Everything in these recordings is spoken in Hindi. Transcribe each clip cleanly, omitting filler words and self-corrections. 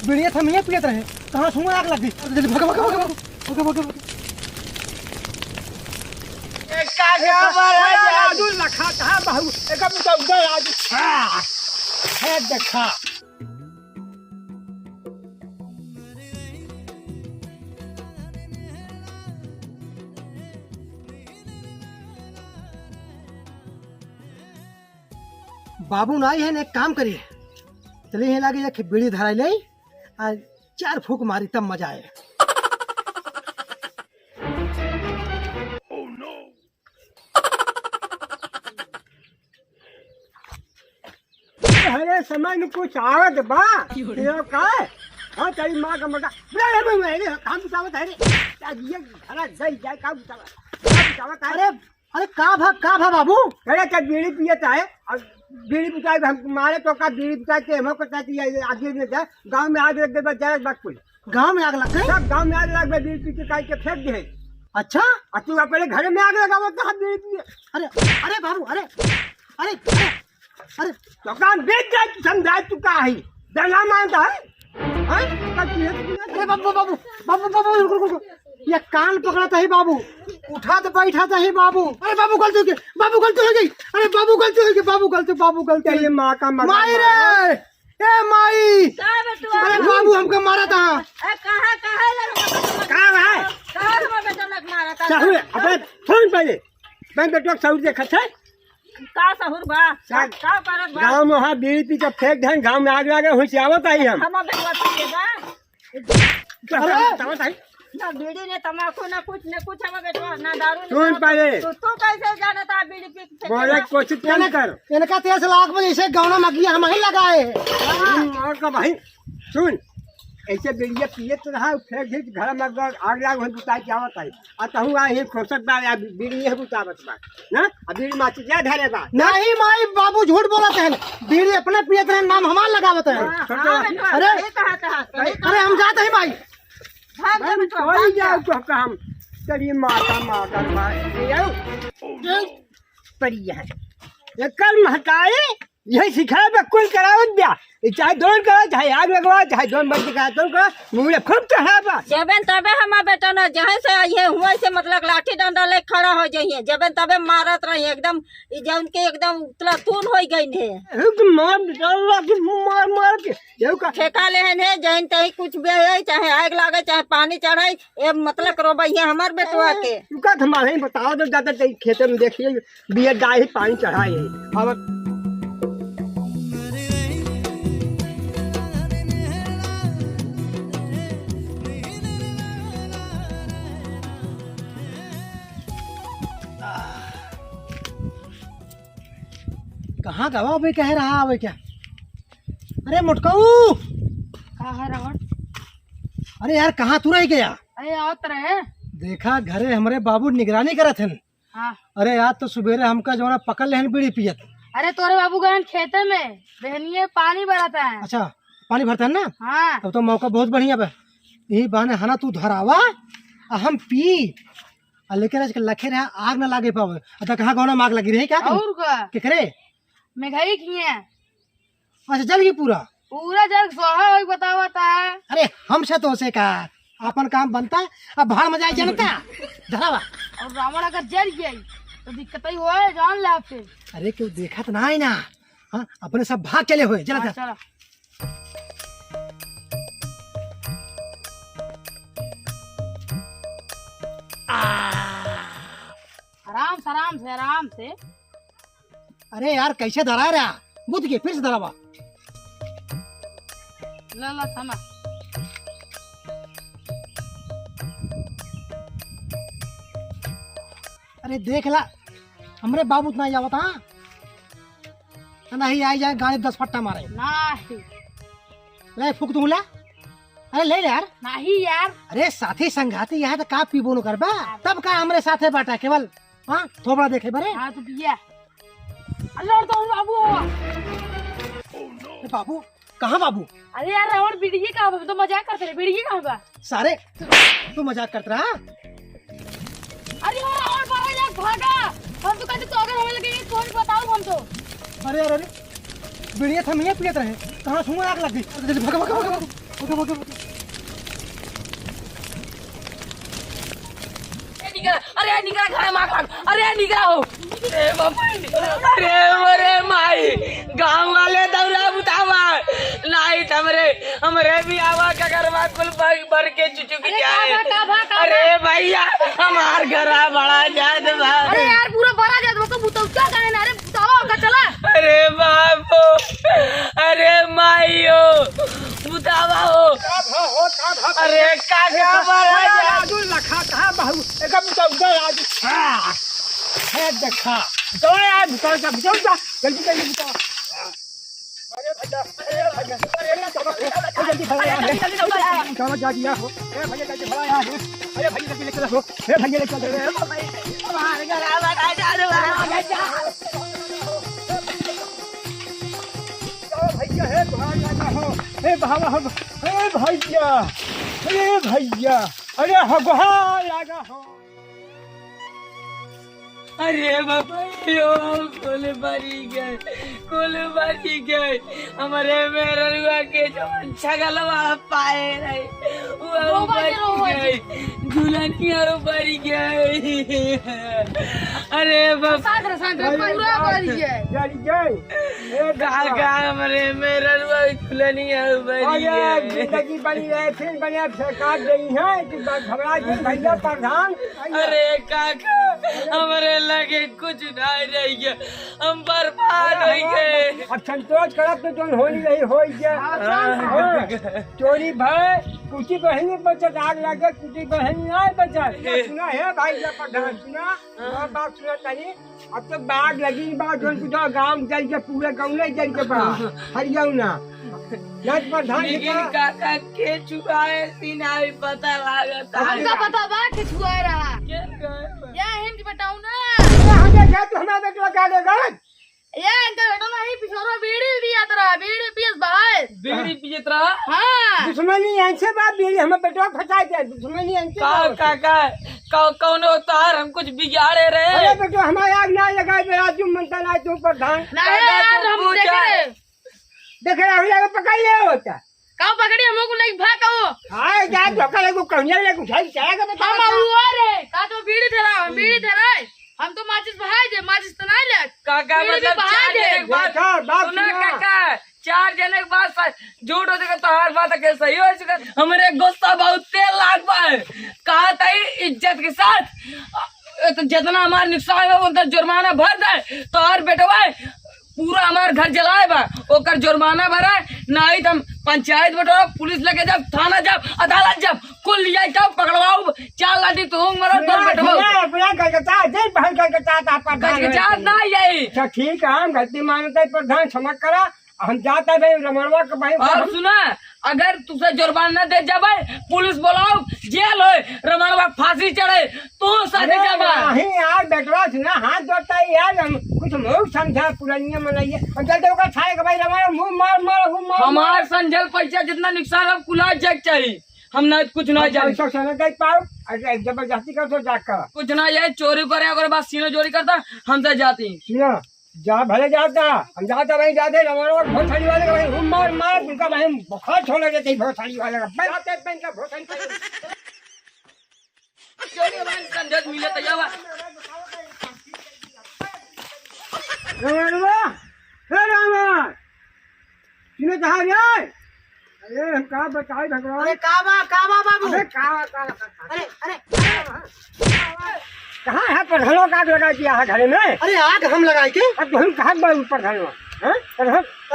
बीड़िया थमिए पियत रहे कहाँ सुन आग लग गई। जल्दी भागो भागो भागो भागो भागो भागो। देखा बाबू ना आई है एक काम करिए चलिए लागे एक बीड़ी धराई ले और 4 फूक मारी तब मजा आए। अरे समय में कुछ आवत बा ये का हां तेरी मां का मगा काम बतावत है रे ये घरा गई जाए काम बतावत अरे अरे का भा बाबू अरे क्या बीड़ी पियत है और बीड़ी पिटाई हम मारे तो का बीड़ी पिटाई के हम करता है आगे में जा गांव में आग लग गए जाए बात कोई गांव में आग लग गई। सब गांव में आग लग गई बीड़ी पिटाई के फेंक दे। अच्छा तू पहले घर में आग लगावत कहां बीड़ी पिए। अरे अरे बाबू अरे अरे अरे अरे दुकान बेच जाए समझा तू का है डरना मानता है अरे बाबू बाबू बाबू बाबू रुको ये कान पकड़ाता है बाबू उठा तो बैठाता है बाबू। अरे बाबू गलती हो गई बाबू गलती हो गई अरे बाबू गलती हो गई बाबू गलती ये माँ का माई रे ए माई अरे बाबू हमको मारा था कहाँ है अबे फोन पहले मैं बेटो सऊर देखा था का सहूर बा का करत बा गांव में वहाँ बीड़ी पी के फेंक दें गांव में आग लगे होशियावत आई हम हम बेटवा पिएगा अरे ना बीड़ी ने तमाकू ना कुछ हम बेटवा ना दारू सुन पहले तू कैसे जानता बीड़ी पी बोले कोशिश क्या कर इनका 13 लाख में ऐसे गौना मगिया हम ही लगाए और का भाई सुन ऐसे बीड़िया पिए तो रहा फेंक दी घर में आग लाग हो बुता के आवत आई अतहु आ ही खोसक बा या बीड़ी है बुतावत बा ना अब बीड़ी माची जा धरे बा नहीं माई बाबू झूठ बोलत है बीड़ी अपने पियत रहे नाम हमार लगावत है। अरे अरे हम जाते हैं भाई कोई जाओ तो हम तेरी माता माता पड़ी है ये कर्म हटाए यही सिखाया बा कुल करावत दिया चाहे दोन करा चाहे आग लगवा चाहे दोन बज का तो करा मुंह खूब चढ़ा बा जबन तबे हमार बेटा न जहाँ से ये हुआ से मतलब लाठी डंडा ले खड़ा हो जाइए जबन तबे मारत रही एकदम जौन के एकदम उतला तून हो गई है मार मार के ये का ठेका लेहन है जैन तही कुछ भी है चाहे आग लागे चाहे पानी चढ़ाई ये मतलब रोबैया हमार बेटवा के का हमारे बताओ तो ज्यादा खेत में देखिए बिया डाई पानी चढ़ाए अब कहाँ गवा भाई कह रहा है क्या। अरे मुटकाऊ का है रावण अरे यार कहाँ तू रह गया। अरे आओ तरह देखा घरे हमारे बाबू निगरानी करत हन। हाँ अरे यार तो सुबेरे हमका जो पकड़ ले बीड़ी पियत। अरे तोरे बाबू गए खेते में बहनिये पानी भराता है। अच्छा पानी भरता है ना। हाँ तब तो मौका बहुत बढ़िया बा यही बहाने हना तू धरावा हम पी लेकिन लखे रहा आग न लागे पावे अतः कहाँ गौना माग लगी रही क्या और का के करे मैं घरी किए अच्छा जल गई पूरा पूरा जग सोहा हो बतावता है। अरे हमसे तो से का अपन काम बनता अब भाड़ में जाए जनता धरावा और रावण अगर जल गई तो दिक्कत ही हुआ है जान ले आपसे। अरे क्यों देखा तो ना है ना हाँ अपने सब भाग चले हुए चला चलो आराम से अरे यार कैसे धरा रहा बुद्ध के फिर से धरावा ला थमा अरे देख ला हमरे बाबू इतना जावत हाँ नहीं आई जाए गाड़ी 10 फट्टा मारे नहीं ले फूक दूंगा अरे ले यार नहीं यार अरे साथी संगाती यहाँ तो का पीबो न करबा तब का हमरे साथे बाटा केवल हाँ थोड़ा देखे बरे हाँ तो पिया अल्लाह तो बाबू बाबू कहाँ बाबू अरे यार रावण बीड़िए कहाँ तो मजाक करते रहे बीड़िए कहाँ बा सारे तू मजाक करता रहा अरे यार रावण बाहर यार भागा हम तो कहते तो अगर हमें लगे कौन बताओ हम तो अरे अरे बिड़िया थमिए पियत रहे कहाँ सुन आग लग गई भाग भाग भाग उठो उठो अरे निकला घर में आग लग अरे निकला हो अरे बाबा अरे मोरे माई गांव वाले दौरा बुतावा नहीं हमरे भी आवा का घरवा कुल भर के चुचुकी जाए अरे भैया हमार घरा बड़ा जात बा अरे यार पूरा बड़ा जात बा तो बुतौ क्या करे ना अरे बुतावा का चला अरे बाबू अरे माईयो बुतावा हो अरे काका बड़ा जात लखा कहा बहू एकदम उधर आज है देखा तो यार बुता जल्दी जल्दी बुता अरे भैया जल्दी भला यार चलो जा दिया हो अरे भैया जल्दी भला यार अरे भैया जल्दी लेकर हो अरे भैया लेकर दे हमारे घर आवा का जादू भैया है भाई हो हे भावा हो हे भैया अरे हगहा लगा हो अरे बाबा कुल भरी गए हमारे मेरवा के जो छगलवा पाए रहे वो गई दुल्हनिया भरी गई अरे बाबा पूरा बड़ी है काका हमारे मेरवा दुल्हनिया भरी गई जिंदगी बनी रहे फिर बढ़िया सरकार गई है कि घबरा जी भैया प्रधान अरे काका हमारे लगे कुछ नहीं रही है हम बर्बाद हो गए अब संतोष करब तो जोन होली नहीं हो गया चोरी भय कुछ बहनी बचत आग लगे कुछ बहनी नहीं बचत सुना है भाई जब प्रधान सुना बात सुना तनी अब तो बाग लगी बात जोन कुछ गांव जल के पूरे गांव नहीं जल के पड़ा हरियाऊ ना जज प्रधान लेकिन काका के चुकाए सीना भी पता लागता हमका पता बा कि छुआ रहा क्या ये हिंद बताऊ ना हमें क्या तो हमें बेटा लगा देगा ये इनका बेटा नहीं पिछोरो बीड़ी दिया तेरा बीड़ी पीस बाहर बीड़ी पियत रहा हां दुश्मनी ऐसे बात बीड़ी हमें बेटा फंसा दिया दुश्मनी ऐसे काका कौन तार हम कुछ बिगाड़े अरे रहे बेटा हमारे आग ना लगाए मेरा तुम मनता ना तुम प्रधान नहीं यार हम देख रहे हो पकड़ ले होता काऊ पकड़ी हम लोग नहीं भागो हां जा धोखा लगो कहने ले कुछ है चलेगा बता हम हुआ रे का तो बीड़ी तेरा हम तो माचिस बहाई दे माचिस तो नहीं ले काका बीड़ी मतलब बहाई 4 दे। जने के बाद देखा, बाप सुना सुना। काका 4 जने के बाद झूठ हो जाएगा तो हर बात के सही हो चुका हमारे गुस्सा बहुत तेल लाग पाए कहा था इज्जत के साथ तो जितना हमारा नुकसान है उतना जुर्माना भर दे तो हर बेटवा पूरा हमारे घर जलाए बा ओकर जुर्माना भरा नहीं तो हम पंचायत बटोरा पुलिस लेके जब थाना जब अदालत जब कुल लिया तब पकड़वाओ 4 लाठी तो मरो तो बेटवा अपना गलता दे बहन गलता था प्रधान जात ना यही अच्छा ठीक है हम गलती मानते हैं प्रधान क्षमा करा हम जाते भाई रमणवा के भाई और सुना अगर तुझे जुर्माना दे जाबे पुलिस बुलाओ जेल हो रमणवा फांसी चढ़े तो साथे जाबा नहीं यार बेटवा सुना हाथ जोड़ता है यार हम कुछ मुंह समझा पुरानिया मनाइए और जल्दी होकर छाएगा भाई रमणवा मुंह मार हमार संजल पैसा जितना नुकसान है कुला चेक चाहिए हम ना कुछ ना जाए देख पाओ अरे जबरदस्ती कर तो जाकर कुछ ना जाए चोरी करे अगर बात सीनो चोरी करता हमसे जाती सुनो जा भले जाता हम जाता भाई जाते रमणवा भोसड़ी वाले का भाई हम मार उनका भाई बहुत छोड़ देते भोसड़ी वाले का बैठते पेन का भोसड़ी चोरी हमारे संजल मिले तैयार रमणवा हे रामन सुनो कहा रे अरे हम कहा बताए भगवान अरे काबा बाबू अरे कहा अरे कहाँ है प्रधानों का आग लगा दिया है घर में अरे आग हम लगाए के अब हम कहाँ गए प्रधानों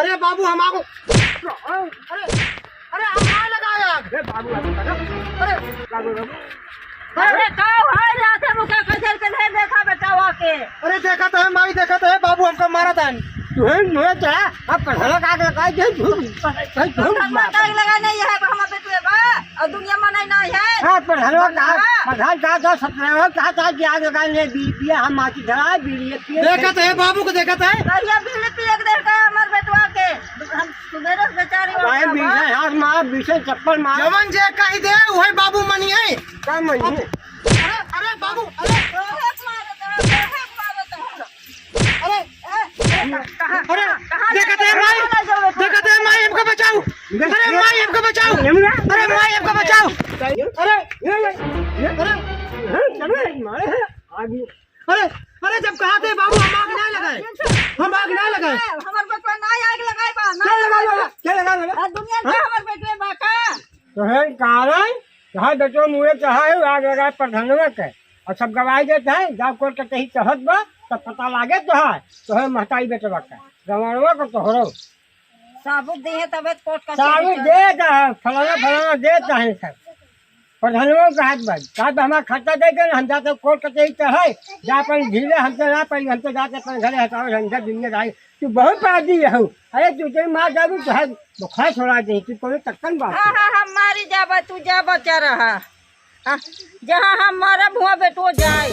अरे बाबू हम आगो अरे हम कहाँ लगाए आग बाबू अरे का भाई रात मुका कचर के नहीं देखा बेटा वाके अरे देखा तो है माई देखा तो है बाबू हमको मारा था तुम मुझे क्या अब प्रधानों का आग लगा दिया झूठ आग लगाने ये है हम बेटुए बा और दुनिया में नहीं है हाँ प्रधानों का प्रधान का तो सत्रह कहा था कि आग लगाने बीड़ी हम माची धरा बीड़ी देखा तो है बाबू को देखा तो है कहिया बीड़ी पी एक देर का हमर बेटवा के हम सुबेरे बेचारी बीड़ी हाथ मार बीसे चप्पल मार जवन जे कही दे वही बाबू मनी है कम महीने अरे बाबू अरे अरे देखा तो है माई हमको बचाओ अरे माई हमको बचाओ, अरे माई हमको बचाओ, अरे अरे जब कहा थे बाबू हम आग नहीं लगाए, हम आग नहीं लगाए। हमर बेटवा नहीं आग लगाए बा ना क्या लगा आ दुनिया के हमर बेटवे बा का तो है कारण कहा बेटो मुँहे चाहा है आग लगाए प्रधानवा के और सब गवाही देते हैं जब कोर्ट के ही चहत बा तब पता लागे तो है महताई बेटवा का गवानवा को तो हो साबुत दे है तबे कोर्ट का साबुत देता है फलाना देता है सब प्रधानवा का हाथ बंद कहा हमारा खर्चा देके हम जाते कोर्ट के ही चढ़ाए जा अपन झीले हमसे ना पाई हम तो जाते अपन घरे हटाओ हमसे दिन आई तू बहुत पादी है अरे तू तेरी माँ जाबू तो है बुखार छोड़ा दे तू कोई तक्कन बात हाँ हाँ हम मारी जाबा तू जा बचा रहा हाँ, जहाँ हम मारा भुआ बेटो जाए